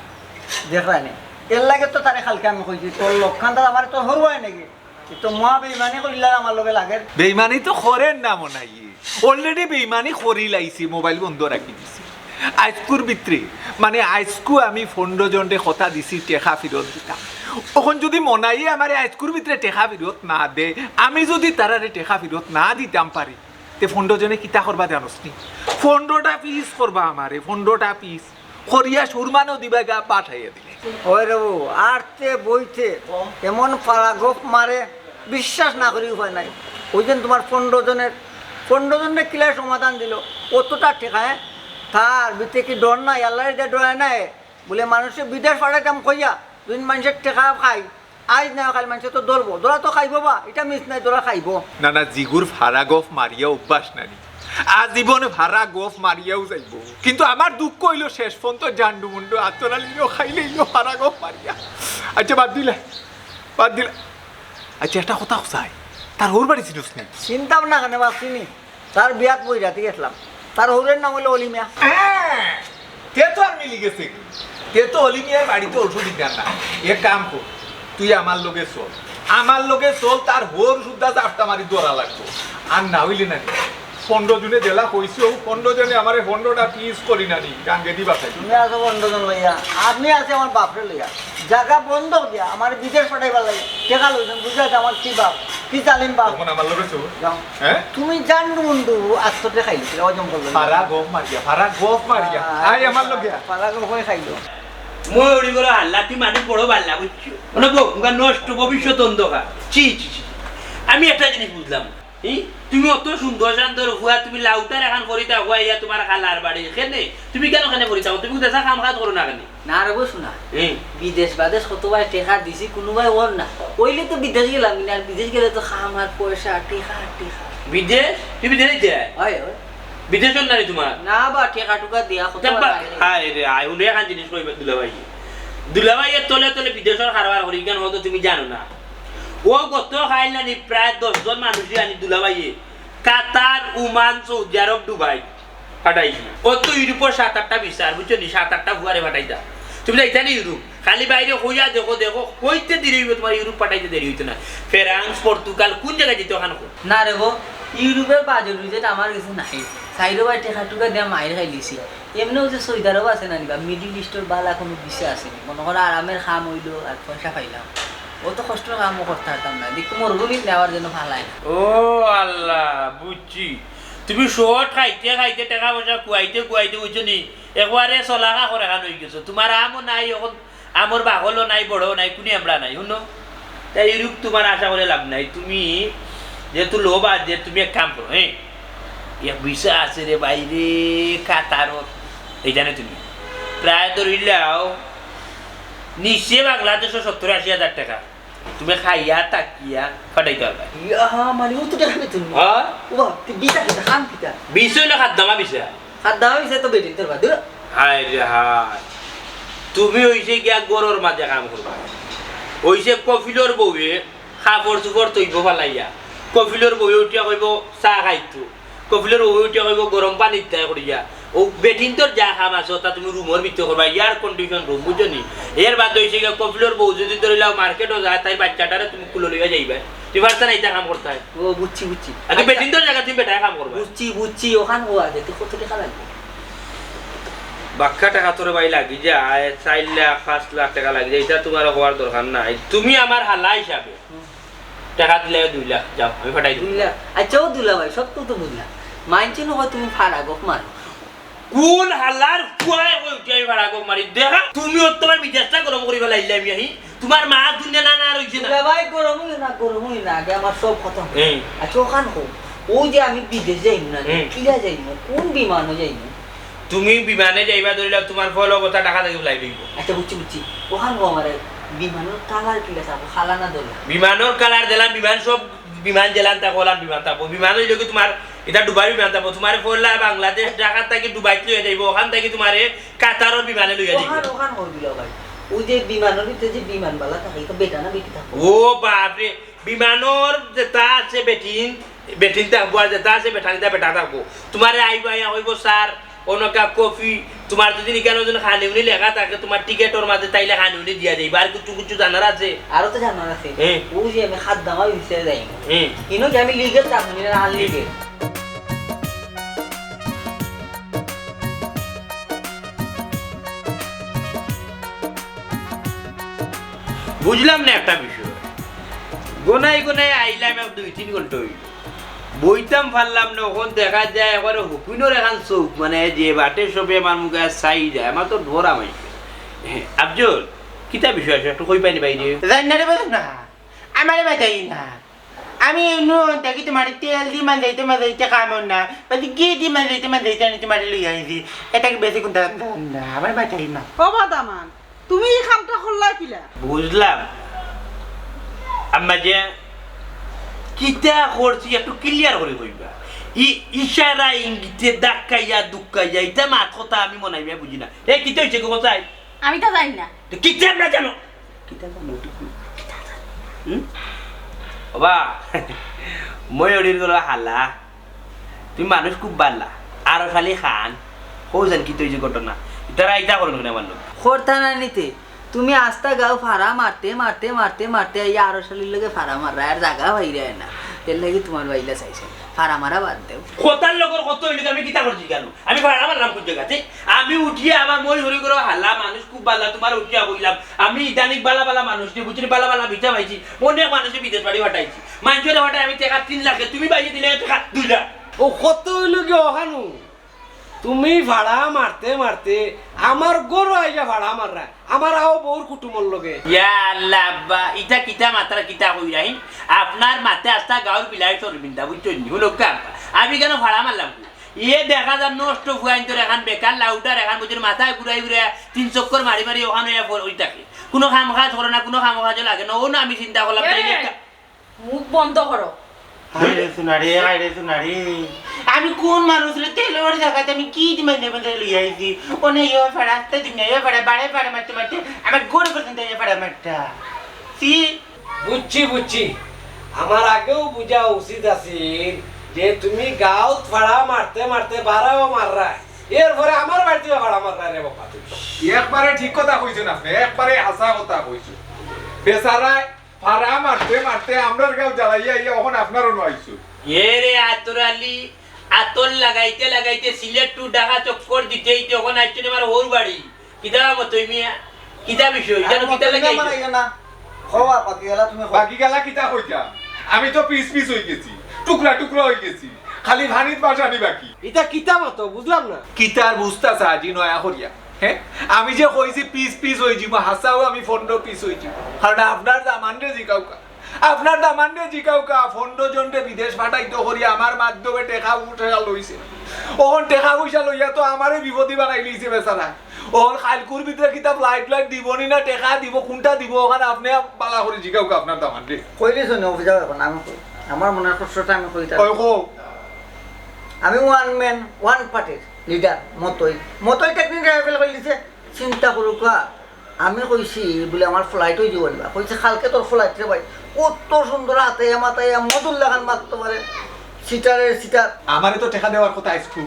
D: দেখরানি এর লাগে তো তারে খালকে আমি কইছি তোর লক্ষান্তার আমার তো হরবাই নাকি তো মা বেইমানি করিলা আমার লগে লাগে
E: বেইমানি তো করেন না মনাই অলরেডি বেইমানি করি লাইছি মোবাইল বন্ধ রাখি দিছি আজকুর ভিতরে মানে আজকু আমি 15 জনরে কথা দিছি টেকা ফেরত দিতাম এখন যদি মনাই আমার আজকুর ভিতরে টেকা ফেরত না দে আমি যদি তারারে টেকা ফেরত না দিতাম পারি তে 15 জনে কিতা করবা জানোস নি 15টা পিস করবা আমারে 15টা পিস করিয়া সুরমানও দিবা গা পাঠাইয়া দিলে
D: ওই রে আরতে বইতে এমন পারাগপ মারে বিশ্বাস না করি উপায় নাই ওই দিন তোমার 15 জনের ক্লিয়ার সমাধান দিল কতটা ঠেকায় তার ভিতরে কি ডর নাই আল্লাহর যে ডর নাই বলে মানুষের বিদেশ পাঠাইতাম কইয়া দুই মানুষের টেকা খাই আজ না কাল মানুষ তো দৌড়বো দৌড়া তো খাইব বা এটা মিস নাই দৌড়া খাইব
E: না না জিগুর ভাড়া গফ মারিয়া অভ্যাস নানি আজীবন ভাড়া গফ মারিয়াও যাইব কিন্তু আমার দুঃখ হইল শেষ পর্যন্ত জান্ডু মুন্ডু আতরালিও খাইলেইও ভাড়া গফ মারিয়া আচ্ছা বাদ দিলে আচ্ছা একটা কথা কোথায় তার ওর বাড়ি ছিল না
D: চিন্তাম না কেন বা চিনি তার বিয়াত বই রাতে গেছিলাম তার হৌরের নাম হলো অলিমিয়া
E: তে তো আর মিলি গেছে তে তো অলিমিয়ার বাড়িতে ওষুধ দিতাম না এক কাম কর তুই আমার লগে চল তার হোর সুদ্ধা চাপটা মারি দৌড়া লাগতো আর না হইলে না 15 জনে জেলা কইছো 15 জনে আমারে 15টা পিস করি নানি গাঙ্গে দিবা খাই
D: তুমি আছো 15 জন লইয়া আপনি আছে আমার বাপরে লইয়া জায়গা বন্ধ দিয়া আমার বিদেশ পাঠাইবার লাগে টেকা লইছেন বুঝাতে আমার কি বাপ কি জালিম বাপ
E: তখন আমার লগে চল
D: যাও।
E: হ্যাঁ
D: তুমি জানু বন্ধু আস্ততে খাইছিল অজম করলো
E: ভাড়া গফ মারিয়া আই আমার লগে
D: পারাগো হয়ে খাইলো
A: মই ওরি করে হাল্লা তুই মানুষ বড় বাল্লা বুঝছো মানে নষ্ট ভবিষ্যৎ অন্ধকার চি চি চি আমি একটা জিনিস বুঝলাম তুমি অত সুন্দর শান্তর হুয়া তুমি লাউটার এখন করি থাকো ইয়া তোমার খালার বাড়ি এখানে তুমি কেন এখানে করি থাকো তুমি দেশা কাম কাজ করো না কেন
H: না রে বসু না বিদেশ বাদেশ কতবার টেকা দিছি কোনোবাই ওর না ওইলে তো বিদেশ গেলাম না আর বিদেশ গেলে তো খামার পয়সা টেকা টেকা
A: বিদেশ তুমি বিদেশ যায়
H: হয় হয়
A: বিদেশ নাই তোমার
H: না বা টেকা টুকা দিয়া কতবার
A: হায় রে আই উনি এখন জিনিস কইবে দুলাভাই তলে তলে বিদেশের কারবার করি কেন হতো তুমি জানো না ও গত খাইলানি প্রায় 10 জন মানুষই আনি দুলাভাইয়ে কাতার ওমান সৌদি আরব দুবাই ফাটাইছি ও তো ইউরোপের 7-8টা বিচার বুঝছো নি 7-8টা হুয়ারে ফাটাইতা তুমি যাইতা না ইউরোপ খালি বাইরে হইয়া দেখো দেখো কইতে দেরি হইবে তোমার ইউরোপ পাঠাইতে দেরি হইতো না ফ্রান্স পর্তুগাল কোন জায়গায় যেতে ওখানে
H: না রে গো ইউরোপের বাজেট উজেট আমার কিছু নাই সাইডে বাই টেকা টুকা দিয়া মাইর খাই লিছি এমনিও যে সৌদি আরব আছে না নিবা মিডিল ইস্টের বালা কোনো বিষয় আছে মনে করো আরামের খাম হইলো আর পয়সা পাইলাম ও তো কষ্টের কামও করতে পারতাম না দেখো মরুভূমি নেওয়ার জন্য ভালাই
A: ও আল্লাহ বুঝছি তুমি শহর খাইতে খাইতে টাকা পয়সা কুয়াইতে বুঝছো নি একবারে চলাকা করে খান হয়ে গেছো তোমার আমও নাই এখন আমর বাগলও নাই বড় নাই কোনি আমরা নাই শুনো তাই ইউরোপ তোমার আশা করে লাভ নাই তুমি যেহেতু লোভ আছে তুমি এক কাম করো এক বিষয় আছে রে বাইরে কাতারত এই জানে তুমি প্রায় ধরিলাও নিচে বাংলাদেশে 70-80 হাজার টাকা তুমি খাইয়া তাকিয়া ফাটাইতে পারবা
H: মানে ও তো টাকা বেতন
A: হ্যাঁ
H: ও বিটা কিটা খান কিটা
A: বিষ হইলে খাদ্দামা বিষয়
H: হাত দাও হইছে তো বেদিন তোর বাদ
A: হায় রে হায় তুমি হইছে গিয়া গরুর মাঝে কাম করবা হইছে কফিলর বউয়ে খাপড় চুপড় তৈব ফালাইয়া কফিলর বউয়ে উঠিয়া কইব চাহ খাইতো কফিলর বউয়ে উঠিয়া কইব গরম পানি ইত্যাদি করিয়া ও বেটিন তোর যা খাম আছে তা তুমি রুমের ভিতরে করবা ইয়ার কন্ডিশন রুম বুঝছো নি এর বাদ হইছে গিয়া কফিলর বউ যদি ধরিলাও মার্কেটও যায় তাই বাচ্চাটারে তুমি কুলো লইয়া যাইবা তুমি পারতা না এটা কাম করতে হয়
H: ও বুঝছি বুঝছি
A: আর তুমি বেটিন তোর জায়গা তুমি বেটায় কাম করবা
H: বুঝছি ওখান ও আছে তো কত টাকা লাগবে
A: বাক্কা টাকা তোর ভাই লাগি যায় 4 লাখ 5 লাখ টাকা লাগি যায় এটা তোমার হওয়ার দরকার নাই তুমি আমার হালা হিসাবে টাকা দিলে 2 লাখ যাও আমি ফাটাই দিই
H: 2 লাখ আচ্ছা ও দুলা ভাই সব তো বুঝলা মানছি না তুমি ফাড়া গপ মার
A: কোন হালার কুয়ায় কই উঠাই ভাড়া গো মারি দেখা তুমি তোমার বিদেশটা গরম করি ফেলাইলে আমি আহি তোমার মা দুনিয়া না রইছে না
H: দুলা ভাই গরম হই না আগে আমার সব কথা আচ্ছা ওখান ও যে আমি বিদেশ যাইম না কিলা যাইম কোন বিমানে যাইম
A: তুমি বিমানে যাইবা ধরিলা তোমার ফলো কথা টাকা থেকে লাই লইব
H: আচ্ছা বুঝছি ওখান আমারে বিমানের কালার কিলা চাবো খালা না দলা
A: বিমানের কালার দিলাম বিমান সব বিমান জেলান তা কোলান বিমান তাপো বিমান হইলো কি তোমার এটা দুবাই বিমান তাপো তোমার ফলা বাংলাদেশ ঢাকা থেকে দুবাই লইয়া যাইব ওখান থেকে তোমারে কাতারের বিমানে লইয়া যাইব
H: ওখান হল দিলা ভাই ও যে বিমানের ভিতরে যে বিমানবালা থাকে তো বেটা না বেটি থাকে
A: ও বাপ রে বিমানের যেটা আছে বেটিন থাকবো আর যেটা আছে বেটানিটা বেটা থাকবো তোমার আইবা হইব স্যার অনকা কফি তোমার যদি কেন যেন খানিউনি লেখা থাকে তোমার টিকেটের মাঝে তাইলে খানিউনি দিয়া যাইবা আর কিছু জানার আছে
H: আরো তো জানার আছে ও যে আমি খাদ দামা বিছাই যাই ইনো যে আমি লিগেল রাখনি না আনলিগেল
A: বুঝলাম না একটা বিষয় গোনাই আইলাম 2-3 ঘন্টা হইল বইতাম পারলাম না ওখান দেখা যায় একবারে হুপিনোর এখান চৌক মানে যে বাটে সবে আমার মুখে চাই যায় আমার তো ধরা মাইছে আফজল কিতা বিষয় আছে একটু কই পাইনি বাইরে
B: জানি না রে বলো না আমারে বাতাই না আমি দেখি তোমার তেল দি যাইতে কামন না বাকি কি দি যাইতে আমি তোমার লই আইছি এটাকে বেশি কোনটা না আমার বাতাই না
F: ও বাদামান তুমি এই কামটা করলা কিলা
A: বুঝলাম আম্মা যে কিতা করছি একটু ক্লিয়ার করে কইবা ইশারা ইঙ্গিতে ধাক্কাইয়া দুক্কাইয়া এটা মাত কথা আমি মনে হয় বুঝি না এ কিতা হইছে গো চাই
C: আমি তো জানি না
A: কিতা আমরা জানো বাবা ময়ূরীর গলা হালা তুমি মানুষ খুব বাল্লা আরো খালি খান কৌজান কি তৈরি ঘটনা তারা এটা করেন না আমার লোক
H: খরতা না নিতে তুমি আস্তা গাও ফাড়া মারতে এই আরো শালির লগে ফাড়া মারা আর জায়গা বাইরে না এর লাগি তোমার বাইলা চাইছে ফাড়া মারা বাদ দেও
A: কোতার লগর কত হইলে আমি কিতা করছি কেন আমি ভাড়া মারলাম কোন জায়গাতে আমি উঠিয়ে আমার মই হরি করে হাল্লা মানুষ খুব বালা তোমার উঠিয়া বইলাম আমি ইদানিক বালা মানুষ দিয়ে বুঝলি বালা ভিটা পাইছি অনেক মানুষের বিদেশ বাড়ি হটাইছি মানুষের হটাই আমি টাকা 3 লাখে তুমি বাইরে দিলে টাকা 2 লাখ
G: ও কত হইল কি ওখানো তুমি ভাড়া মারতে মারতে আমার গরু আইয়া ভাড়া মাররা আমার আও বউর কুটুমর লগে
A: ইয়া আল্লাহ আব্বা ইটা কিতা মাত্রা কিতা কই রাহিন আপনার মাতে আস্তা গাঁর বিলাই শর্মিন্দা বুঝছেন নি হলো কা আমি কেন ভাড়া মারলাম ইয়ে দেখা যান নষ্ট ফুয়াইন তোর এখন বেকার লাউটার এখন বুঝের মাথায় ঘুরাই ঘুরে 3 চক্কর মারি মারি ওখানে ওই থাকে কোনো কাম কাজ করে না কোনো কাম কাজ লাগে না ও না আমি চিন্তা করলাম তাই একটা
C: মুখ বন্ধ করো
B: হাইরে সোনারে আমি কোন মানুষ রে তেলের জায়গাতে আমি কি দিমাইনে বন্ধে লই আইছি ওনে ইয়ে ফড়াতে দিনে ইয়ে ফড়া বাড়ে মারতে মারতে আমার গোড় পর্যন্ত ইয়ে ফড়া মারটা সি
G: বুঝছি আমার আগেও বুঝা উচিত আছিল যে তুমি গাঁত ভাড়া মারতে মারতে বাড়াও মাররা এরপরে আমার বাড়িতে ভাড়া মাররা রে বাবা তুমি
E: একবারে ঠিক কথা কইছেন আপনি একবারে হাসা কথা কইছেন বেচারায় ভাড়া মারতে মারতে আমরার গাঁও জ্বালাইয়া ইয়া এখন আপনারও নয়ছো
A: এ রে আতর আলী আতর লাগাইতে লাগাইতে সিলেট টু ঢাকা চক্কর দিতে তখন আইছেন আমার ওর বাড়ি কিতা মত মিয়া কিতা বিষয় জানো কিতা লাগাই
D: না খাওয়া বাকি গেলা তুমি
E: বাকি গেলা কিতা কইতা আমি তো পিস পিস হই গেছি টুকরা টুকরা হই গেছি খালি ভানিত বাসানি বাকি
G: এটা কিতা মতো বুঝলাম না
E: কিতার বুঝতাছ আজি নয়া করিয়া হ্যাঁ আমি যে কইছি পিস পিস হই যাব হাসাও আমি ফন্ড পিস হই যাব কারণ আপনার দামানরে জিকাউকা আপনার দামানরে জিকাউকা ফন্ড জনরে বিদেশ পাঠাইতো করিয়া আমার মাধ্যমে টেকা উঠা লইছে ওহন টেকা পয়সা লইয়া তো আমারে বিপদী বানাই লইছে বেচারা ওহন খালকুর ভিতরে কিতাব লাইট দিবনি না টেকা দিব কোনটা দিব ওখানে আপনি বালা করে জিকাউকা আপনার দামানরে
D: কইলিস নি অফিস যাও এখন আমি কই আমার মনের কষ্টটা আমি কইতা
E: কই কো
D: আমি ওয়ান ম্যান ওয়ান পার্টির লিডার মতই টেকনিক ড্রাইভার করে দিছে চিন্তা করুকা আমি কইছি বলে আমার ফ্লাইট হয়ে যাব না কইছে কালকে তোর ফ্লাইট রে ভাই কত সুন্দর হাতে মাথায় মধুর লাগান মারতে পারে সিটার
E: আমারে তো টেকা দেওয়ার কথা আইছু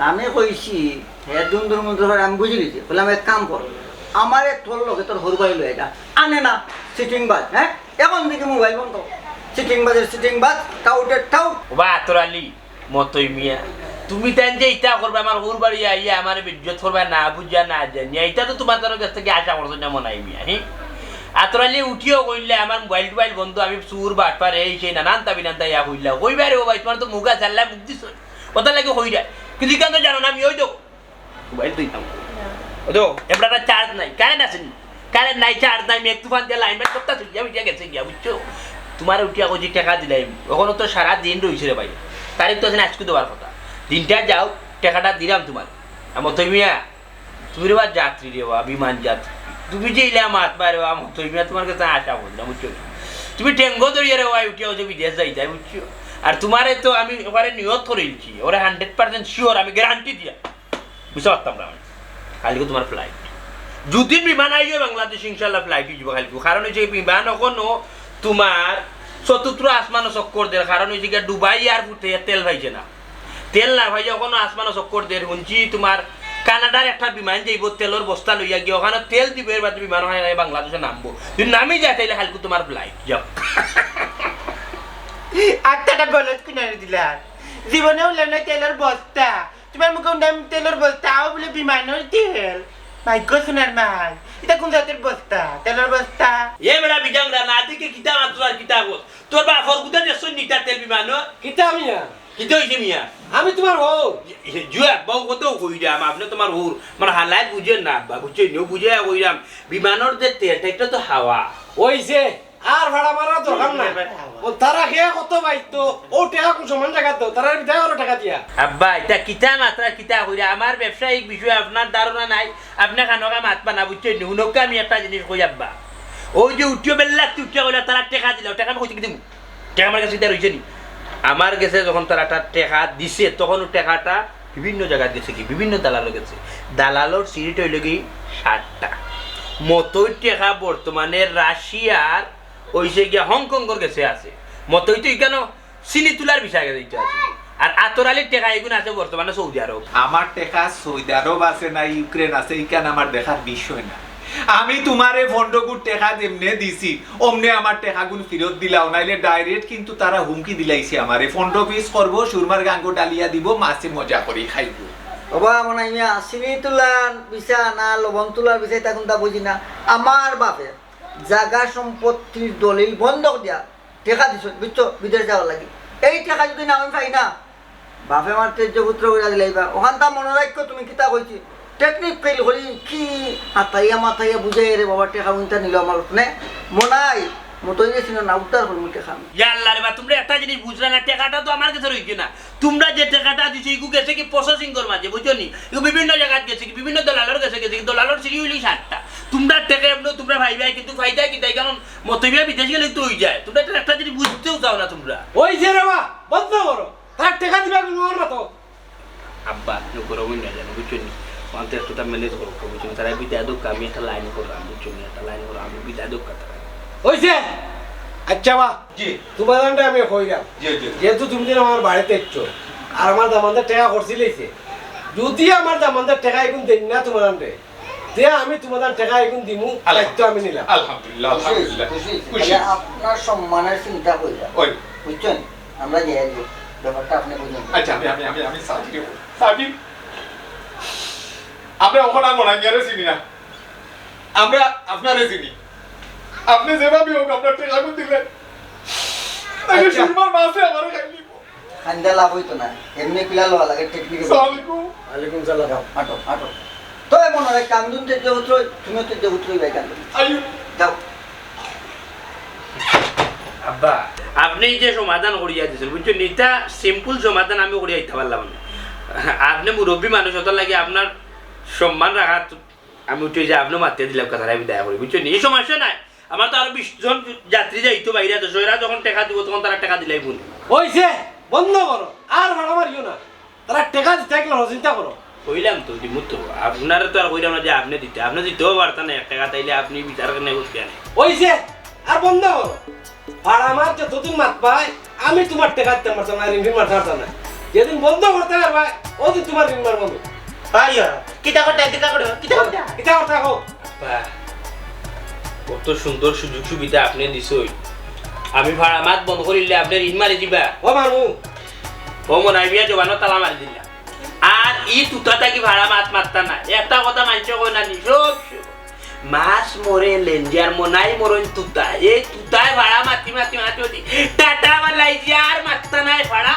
D: আমি কইছি হ্যাঁ দুন্দুর করে আমি বুঝে গেছি বলে আমি এক কাম কর আমারে তোর লগে তোর হরবাই লয় এটা আনে না সিটিং বাজ হ্যাঁ এখন দিকে মোবাইল বন্ধ সিটিং বাজ টাউটের টাউট
A: বা আতর আলী মতই মিয়া তুমি তাই যে ইটা করবে আমার ওর বাড়ি আইয়া আমার ইজ্জত করবে না বুঝা না জানি এটা তো তোমার কাছ থেকে আশা করছো না মনে হয় মিয়া হ্যাঁ আতরালি উঠিও কইলে আমার মোবাইল টোবাইল বন্ধ আমি চুর বাটপার এই সেই নানান তাবিনান্তা ইয়া কইলা কইবা রে বাবা তোমার তো মুগা চাল্লা মুখ দিছ কথা লাগে কই যায় কিন্তু কেন জানো না আমি ওই তো মোবাইল তুই দাও ও তো এবারটা চার্জ নাই কারেন্ট আছে কারেন্ট নাই চার্জ নাই আমি একটু ফান দিয়ে লাইন ব্যাক করতে চলি আমি গেছে গিয়া বুঝছো তোমার উঠিয়া কই যে টাকা দিলাই ওখানে তো সারা দিন রইছে রে ভাই তারিখ তো আছে আজকে দেওয়ার কথা দিনটা যাও টাকাটা দিলাম তোমার আমার তো মিয়া তুমি রে বা যাত্রী রে বা বিমান যাত্রী তুমি যে ইলা মাত পারে আমার তো মিয়া তোমার কাছে আশা করলাম বুঝছো তুমি টেঙ্গো ধরিয়ে রে ভাই উঠিয়া যে বিদেশ যাই যাই বুঝছো আর তোমারে তো আমি ওখানে নিয়ত করে দিচ্ছি ওরা 100% শিওর আমি গ্যারান্টি দিয়া বুঝতে পারতাম না কালকে তোমার ফ্লাইট যদি বিমান আইও বাংলাদেশ ইনশাল্লাহ ফ্লাইট যাব কালকে কারণ হচ্ছে বিমান এখনো তোমার চতুর্থ আসমান চক্কর দের কারণ হচ্ছে দুবাই এয়ারপোর্টে তেল পাইছে না তেল না ভাই ওখানে আসমান চক্কর দের শুনছি তোমার কানাডার একটা বিমান যাইব তেলের বস্তা লইয়া গিয়ে ওখানে তেল দিব এর বাদে বিমান হয় বাংলাদেশে নামবো যদি নামি যায় তাইলে কালকে তোমার ফ্লাইট যাও
B: আত্মাটা বলত কিনে দিলা জীবনে হলে না তেলের বস্তা তোমার মুখে নাম তেলের বস্তা আও বলে বিমানের তেল ভাগ্য সোনার মাল এটা কোন জাতের বস্তা তেলের বস্তা
A: এ বেড়া বিজাংরা না দিকে কিতা মাত্র আর কিতা হল তোর বাপর গুদা দেশ নিটা তেল বিমান
G: কিতা মিয়া
A: কিতা হইছে মিয়া
G: আমি তোমার হও
A: জুয়া বউ কত কইরাম আপনি তোমার হুর মানে হালাত বুঝেন না বা বুঝছেন নিও বুঝে কইরাম বিমানের যে তেলটা এটা তো হাওয়া
G: ওই যে আর ভাড়া মারা দরকার নাই ও তারা খেয়ে কত পাইতো ও টাকা কোন সমান জায়গা তো তারা বিদায় আরো টাকা দিয়া
A: আব্বা এটা কিতা মাত্রা কিতা কইরা আমার ব্যবসায়িক বিষয়ে আপনার ধারণা নাই আপনি খানকা মাতবা না বুঝছেন নি হুনকা আমি একটা জিনিস কই আব্বা ওই যে উঠিও বেল্লা উঠিয়া কইলা তারা টাকা দিল টাকা আমি কইতে দিমু টাকা আমার কাছে এটা রইছে নি আমার কাছে যখন তারা টাকা দিছে তখন টাকাটা বিভিন্ন জায়গায় গেছে কি বিভিন্ন দালালের গেছে দালালর সিরিট হইল কি 60টা মতই টাকা বর্তমানে রাশিয়ার ওইসে গিয়া হংকংয়ের গেছে আছে মতই তো কেন চিনি তোলার বিষয় গেছে আছে আর আতরালির টাকা এগুলো আছে বর্তমানে সৌদি আরব
E: আমার টেকা সৌদি আরব আছে না ইউক্রেন আছে এইখানে আমার দেখার বিষয় না আমি তোমারে ফন্ডগুর টেকা যেমনে দিছি অমনে আমার টেকাগুন ফেরত দিলাও নাইলে ডাইরেক্ট কিন্তু তারা হুমকি দিলাইছে আমারে ফন্ড পিস করবো সুরমার গাঙ্গ ডালিয়া দিব মাছে মজা করে খাইব
D: বাবা মনে হয় চিনি তোলার বিচা না লবণ তোলার বিচাই তা কোনটা বুঝি না আমার বাপে জাগা সম্পত্তির দলিল বন্ধক দিয়া টেকা দিছ বুঝছো বিদেশ যাওয়ার লাগি এই টাকা যদি না আমি পাই না বাপে আমার তেজ্য পুত্র করে দিলাইবা ওখান তা মনোরাজ্য তুমি কিতা কইছি টেকনিক ফেল করি কি মাথাইয়া বুঝাই রে বাবা টেকা উনটা নিল আমার নে মনাই মতই গেছিল না উত্তর করবো টেকা
A: ইয়া আল্লাহ রে বা তোমরা একটা জিনিস বুঝলা না টাকাটা তো আমার কাছে রইছে না তোমরা যে টাকাটা দিছো ইগু গেছে কি প্রসেসিং কর মাঝে বুঝছো নি ইগু বিভিন্ন জায়গায় গেছে কি বিভিন্ন দলালর গেছে কি দলালর সিঁড়ি হইলি 7টা তোমরা টাকা এমন তোমরা ভাই ভাই কিন্তু ফায়দা কি তাই কারণ মতবিয়া বিদেশ গেলে তো হই যায় তোমরা একটা জিনিস বুঝতেও চাও না তোমরা
G: ওই যে রে বা বন্ধ করো তার টাকা দিবা কোনো না তো
A: আব্বা করো না জানো বুঝছো নি আমাদের একটা ম্যানেজ করো বুঝছো নি তারা বিদায় দুঃখ আমি একটা লাইন করলাম বুঝছো নি একটা লাইন করলাম আমি বিদায় দুঃখ কথা
G: ওই যে আচ্ছা বা
E: জি
G: তোমার দামটা আমি কইলাম
E: জি জি
G: যেহেতু তুমি দিন আমার বাড়িতে এসছো আর আমার দামানদের টাকা করছিলেইছে যদি আমার দামানদের টাকা এখন দেন না তোমার দামে তে আমি তোমাদের টাকা এখন দিমু দায়িত্ব আমি নিলাম
E: আলহামদুলিল্লাহ আলহামদুলিল্লাহ খুশি
D: আপনার সম্মানের চিন্তা কইরা
E: ওই
D: বুঝছেন আমরা যাই ব্যাপারটা আপনি বুঝেন
E: আচ্ছা আমি সাবির আমরা ওখানে আর মনে হয় চিনি না আমরা আপনারে চিনি আপনি যেভাবে হোক আপনার টাকা গুণ দিলেন তাকে
G: আচ্ছা।
E: সুরমার মাসে আমার খাইলি
D: খান্দা লাভ হইতো না এমনি পিলা লওয়া লাগে টেকনিকে
E: সালামালাইকুম
G: ওয়ালাইকুম সালাম
D: আটো আটো তো মনে হয় কান্দুন তেজ্য পুত্র তুমিও তেজ্য পুত্রই ভাই কান্দুন
E: আইউ
D: যাও
A: আব্বা আপনি যে সমাধান করিয়া দিয়েছেন বুঝছো নিতা সিম্পল সমাধান আমি করিয়া দিতে পারলাম না আপনি মুরব্বী মানুষ হতে লাগে আপনার সম্মান রাখা আমি উঠে যে আপনি মাতিয়ে দিলাম কথাটা আমি দয়া করি বুঝছো এই সমস্যা নাই আমার তো আরো 20 জন যাত্রী যাইতো বাইরে তো এরা যখন টাকা দিব তখন তারা টাকা দিলাই বলি
G: ওই যে বন্ধ করো আর ভাড়া মারিও না তারা টাকা দিতে থাকলে চিন্তা করো
A: কইলাম তো দিমু তো আপনার তো আর কইলাম না যে আপনি দিতেও পারতেন না 1 টাকা তাইলে আপনি বিচার করে বুঝতে না
G: ওই যে আর বন্ধ করো ভাড়া মার যতদিন মাত পাই আমি তোমার টাকা দিতে পারতাম না ঋণ মারতে পারতাম না যেদিন বন্ধ করতে পারবা ওদিন তোমার ঋণ মারবো আমি
B: আইয়া কিতা করতে কিতা করো কিতা করতে
G: এটা কথা হোক
A: বাহ, কত সুন্দর সুযোগ সুবিধা আপনি দিছই আমি ভাড়া মাত বন্ধ করিলে আপনি ঋণ মারি দিবা
G: ও মারমু
A: ও মনে হয় বিয়া জবানো তালা মারি দিলা আর ই তুতা থাকি ভাড়া মাত মারতা না একটা কথা মানছে কই না নি সব মাছ মরে লেঞ্জার মনাই মরন তুতা এই তুতায় ভাড়া মাতি টাটা বালাই আর মারতা নাই ভাড়া